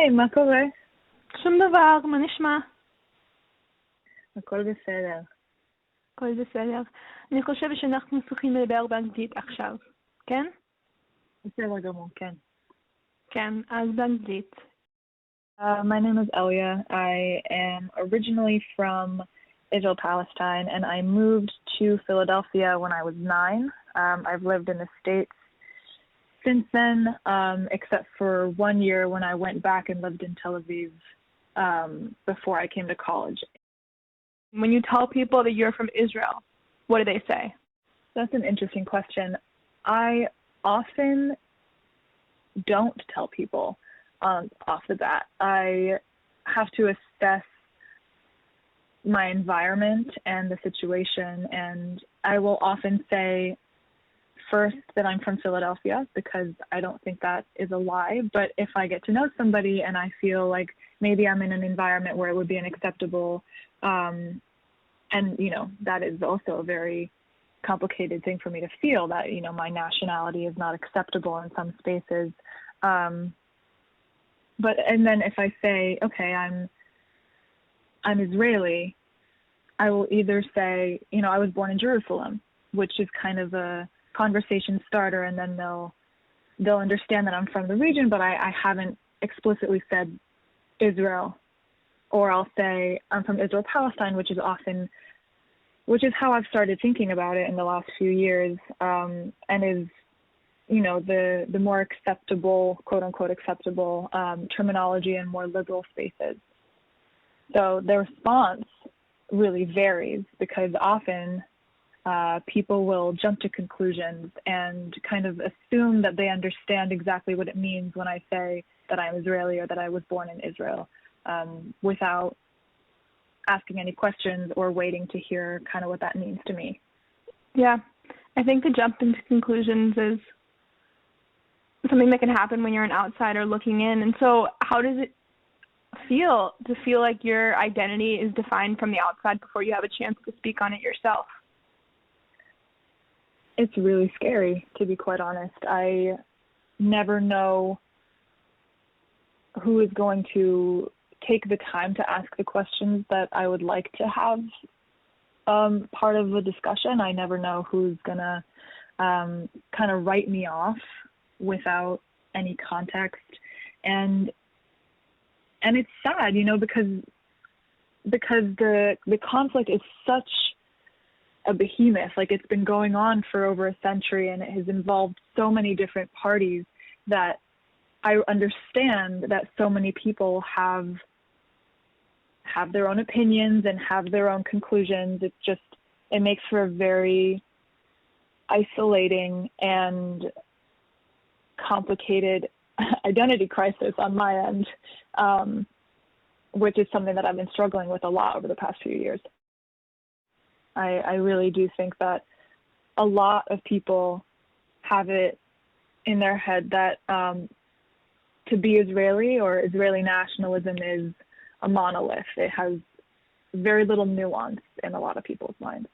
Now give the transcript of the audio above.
היי, מה קורה? שום דבר, מה נשמע? הכל בסדר. הכל בסדר. אני חושבת שאנחנו צריכים לדבר באנגלית עכשיו, כן? בסדר גמור, כן. כן, אז באנגלית. My name is Elia. I am originally from Israel, Palestine, and I moved to Philadelphia when I was 9. I've lived in the States since then, except for 1 year when I went back and lived in Tel Aviv before I came to college. When you tell people that you're from Israel, what do they say? That's an interesting question. I often don't tell people off the bat. I have to assess my environment and the situation, and I will often say first that I'm from Philadelphia because I don't think that is a lie. But if I get to know somebody and I feel like maybe I'm in an environment where it would be unacceptable, and that is also a very complicated thing for me to feel, that my nationality is not acceptable in some spaces. But then if I say, okay, I'm Israeli, I will either say, I was born in Jerusalem, which is kind of a conversation starter, and then they'll understand that I'm from the region, but I haven't explicitly said Israel. Or I'll say I'm from Israel, Palestine, which is how I've started thinking about it in the last few years, and is the more acceptable, quote unquote acceptable terminology in more liberal spaces. So the response really varies because often people will jump to conclusions and kind of assume that they understand exactly what it means when I say that I'm Israeli or that I was born in Israel, without asking any questions or waiting to hear kind of what that means to me. Yeah, I think the jump into conclusions is something that can happen when you're an outsider looking in. And so how does it feel to feel like your identity is defined from the outside before you have a chance to speak on it yourself? It's really scary, to be quite honest. I never know who is going to take the time to ask the questions that I would like to have part of the discussion. I never know who's gonna kind of write me off without any context, and it's sad, because the conflict is such a behemoth. Like, it's been going on for over a century, and it has involved so many different parties that I understand that so many people have their own opinions and have their own conclusions. It makes for a very isolating and complicated identity crisis on my end, which is something that I've been struggling with a lot over the past few years. I really do think that a lot of people have it in their head that to be Israeli or Israeli nationalism is a monolith. It has very little nuance in a lot of people's minds.